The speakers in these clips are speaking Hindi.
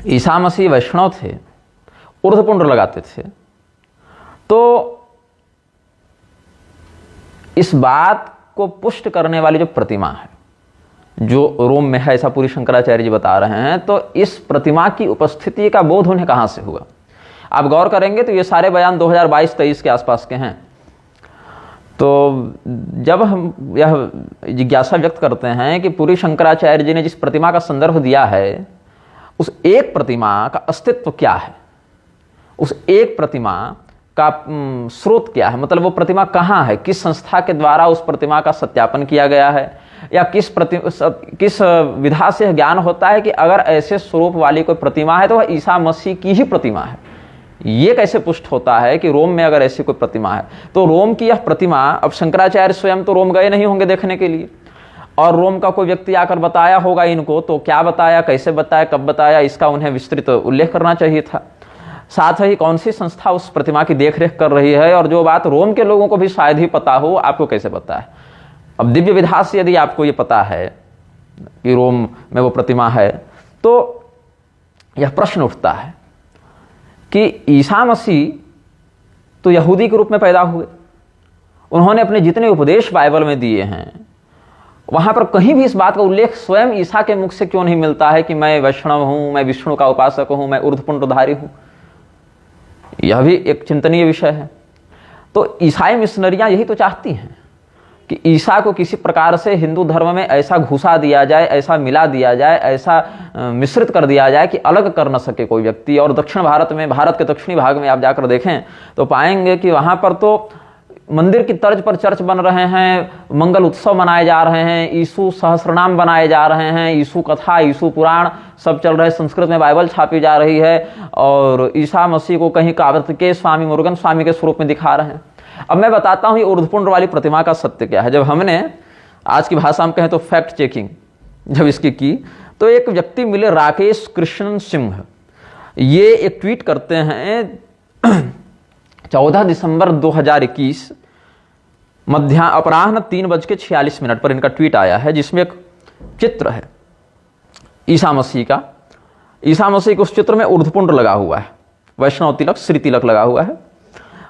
ईसा मसीह वैष्णव थे, ऊर्ध्वपुंड लगाते थे। तो इस बात को पुष्ट करने वाली जो प्रतिमा है जो रोम में है, ऐसा पूरी शंकराचार्य जी बता रहे हैं, तो इस प्रतिमा की उपस्थिति का बोध उन्हें कहाँ से हुआ? आप गौर करेंगे तो ये सारे बयान 2022-23 के आसपास के हैं। तो जब हम यह जिज्ञासा व्यक्त करते हैं कि पूरी शंकराचार्य जी ने जिस प्रतिमा का संदर्भ दिया है, उस एक प्रतिमा का अस्तित्व क्या है, उस एक प्रतिमा का स्रोत क्या है, मतलब वो प्रतिमा कहाँ है, किस संस्था के द्वारा उस प्रतिमा का सत्यापन किया गया है, या किस विधा से ज्ञान होता है कि अगर ऐसे स्वरूप वाली कोई प्रतिमा है तो वह ईसा मसीह की ही प्रतिमा है। ये कैसे पुष्ट होता है कि रोम में अगर ऐसी कोई प्रतिमा है? तो रोम की यह प्रतिमा, अब शंकराचार्य स्वयं तो रोम गए नहीं होंगे देखने के लिए, और रोम का कोई व्यक्ति आकर बताया होगा इनको, तो क्या बताया, कैसे बताया, कब बताया, इसका उन्हें विस्तृत उल्लेख करना चाहिए था। साथ ही कौन सी संस्था उस प्रतिमा की देखरेख कर रही है, और जो बात रोम के लोगों को भी शायद ही पता हो, आपको कैसे पता है? अब दिव्य विधा से यदि आपको ये पता है कि रोम में वो प्रतिमा है, तो यह प्रश्न उठता है कि ईसा मसीह तो यहूदी के रूप में पैदा हुए, उन्होंने अपने जितने उपदेश बाइबल में दिए हैं वहां पर कहीं भी इस बात का उल्लेख स्वयं ईसा के मुख से क्यों नहीं मिलता है कि मैं वैष्णव हूं, मैं विष्णु का उपासक हूं, मैं ऊर्ध्वपुंडधारी हूं? यह भी एक चिंतनीय विषय है। तो ईसाई मिशनरियां यही तो चाहती हैं कि ईसा को किसी प्रकार से हिंदू धर्म में ऐसा घुसा दिया जाए, ऐसा मिला दिया जाए, ऐसा मिश्रित कर दिया जाए कि अलग कर न सके कोई व्यक्ति। और दक्षिण भारत में, भारत के दक्षिणी भाग में आप जाकर देखें तो पाएंगे कि वहां पर तो मंदिर की तर्ज पर चर्च बन रहे हैं, मंगल उत्सव मनाए जा रहे हैं, यीशु सहस्रनाम बनाए जा रहे हैं, यीशु कथा, यीशु पुराण सब चल रहे हैं, संस्कृत में बाइबल छापी जा रही है, और ईसा मसीह को कहीं कार्तिकेय स्वामी, मुरुगन स्वामी के स्वरूप में दिखा रहे हैं। अब मैं बताता हूं ये ऊर्ध्वपुंड वाली प्रतिमा का सत्य क्या है। जब हमने आज की भाषा में कहें तो फैक्ट चेकिंग जब इसकी की, तो एक व्यक्ति मिले, राकेश कृष्णन सिंह। ये एक ट्वीट करते हैं 14 दिसंबर 2021 अपराह्न 3:46 पर इनका ट्वीट आया है, जिसमें एक चित्र है ईसा मसीह का। ईसा मसीह के उस चित्र में ऊर्ध्वपुंड लगा हुआ है, वैष्णव तिलक, श्री तिलक लगा हुआ है,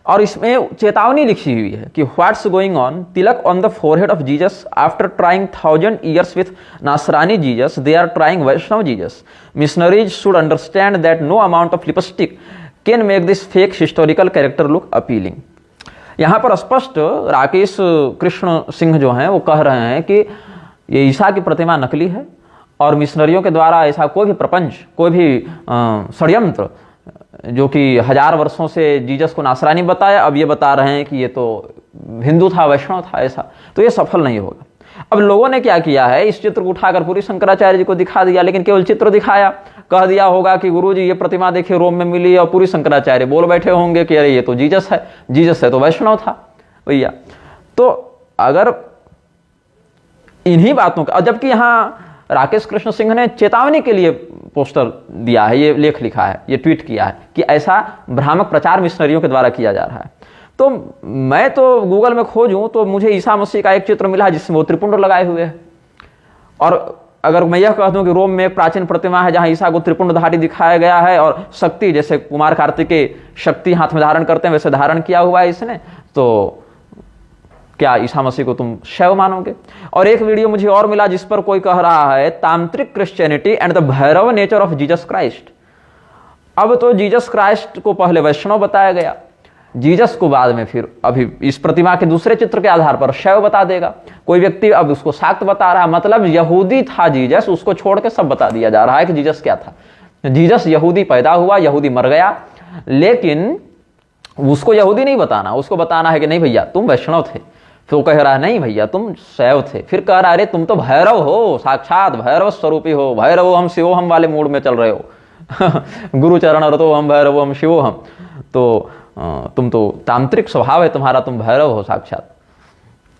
और इसमें चेतावनी लिखी हुई है कि what's going on, tilak on the forehead of Jesus, after trying 1000 years with Nasrani Jesus, they are trying Vaishnav Jesus. Missionaries should understand that no amount of lipstick can make this fake historical character look appealing. यहाँ पर स्पष्ट राकेश कृष्ण सिंह जो हैं वो कह रहे हैं कि ये ईसा की प्रतिमा नकली है, और मिशनरियों के द्वारा ऐसा कोई भी प्रपंच, कोई भी षड्यंत्र जो कि 1000 वर्षों से जीसस को नासरानी बताया, अब ये बता रहे हैं कि ये तो हिंदू था, वैष्णव था, ऐसा तो ये सफल नहीं होगा। अब लोगों ने क्या किया है, इस चित्र को उठाकर पूरी शंकराचार्य जी को दिखा दिया, लेकिन केवल चित्र दिखाया, कह दिया होगा कि गुरुजी ये प्रतिमा देखिए रोम में मिली, और पूरी शंकराचार्य बोल बैठे होंगे कि अरे ये तो जीसस है, जीसस है तो वैष्णव था भैया। तो अगर इन्हीं बातों का, जबकि यहाँ राकेश कृष्ण सिंह ने चेतावनी के लिए पोस्टर दिया है, ये लेख लिखा है, ये ट्वीट किया है कि ऐसा भ्रामक प्रचार मिशनरियों के द्वारा किया जा रहा है। तो मैं तो गूगल में खोजूं तो मुझे ईसा मसीह का एक चित्र मिला जिसमें वो त्रिपुंड लगाए हुए है, और अगर मैं यह कह दूं कि रोम में एक प्राचीन प्रतिमा है जहां ईसा को त्रिपुंडधारी दिखाया गया है, और शक्ति, जैसे कुमार कार्तिकेय शक्ति हाथ में धारण करते हैं वैसे धारण किया हुआ है इसने, तो क्या ईसा मसीह को तुम शैव मानोगे? और एक वीडियो मुझे और मिला जिस पर कोई कह रहा है तांत्रिक Christianity and the Bhairav nature of Jesus Christ. अब तो जीसस क्राइस्ट को पहले वैष्णव बताया गया, जीसस को बाद में फिर अभी इस प्रतिमा के दूसरे चित्र के आधार पर शैव बता देगा कोई व्यक्ति, अब उसको शाक्त बता रहा है। मतलब यहूदी था जीसस, उसको छोड़ के सब बता दिया जा रहा है कि जीसस क्या था। जीसस यहूदी पैदा हुआ, यहूदी मर गया, लेकिन उसको यहूदी नहीं बताना, उसको बताना है कि नहीं भैया तुम वैष्णव थे। फिर वो कह रहा है नहीं भैया तुम शैव थे। फिर कह रहा है अरे तुम तो भैरव हो, साक्षात भैरव स्वरूपी हो, भैरव हम शिवो हम वाले मूड में चल रहे हो गुरु चरण रतो हम भैरव हम शिवो हम, तो तुम तो तांत्रिक स्वभाव है तुम्हारा, तुम भैरव हो साक्षात।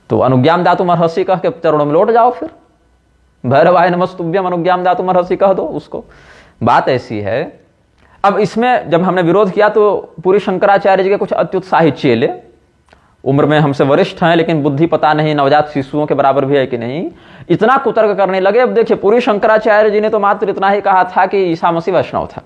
तो अनुज्ञाम दातुम अर्हसि कह के चरणों में लौट जाओ, फिर भैरवाय नमस्तुभ्यम अनुज्ञाम दातुम अर्हसि कह दो उसको। बात ऐसी है। अब इसमें जब हमने विरोध किया तो पूरी शंकराचार्य जी के कुछ अत्युत्साही चेले उम्र में हमसे वरिष्ठ हैं, लेकिन बुद्धि पता नहीं नवजात शिशुओं के बराबर भी है कि नहीं, इतना कुतर्क करने लगे। अब देखिए, पूरी शंकराचार्य जी ने तो मात्र इतना ही कहा था कि ईसा मसीह वैष्णव था।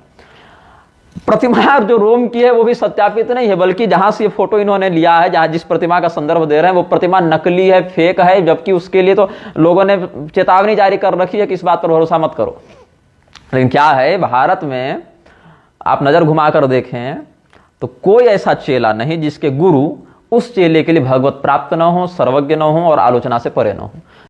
प्रतिमा जो रोम की है वो भी सत्यापित नहीं है, बल्कि जहां से ये फोटो इन्होंने लिया है, जहां जिस प्रतिमा का संदर्भ दे रहे हैं, वो प्रतिमा नकली है, फेक है, जबकि उसके लिए तो लोगों ने चेतावनी जारी कर रखी है कि इस बात पर भरोसा मत करो। लेकिन क्या है, भारत में आप नजर घुमाकर देखें तो कोई ऐसा चेला नहीं जिसके गुरु उस चेले के लिए भगवत प्राप्त न हो, सर्वज्ञ न हो और आलोचना से परे न हो।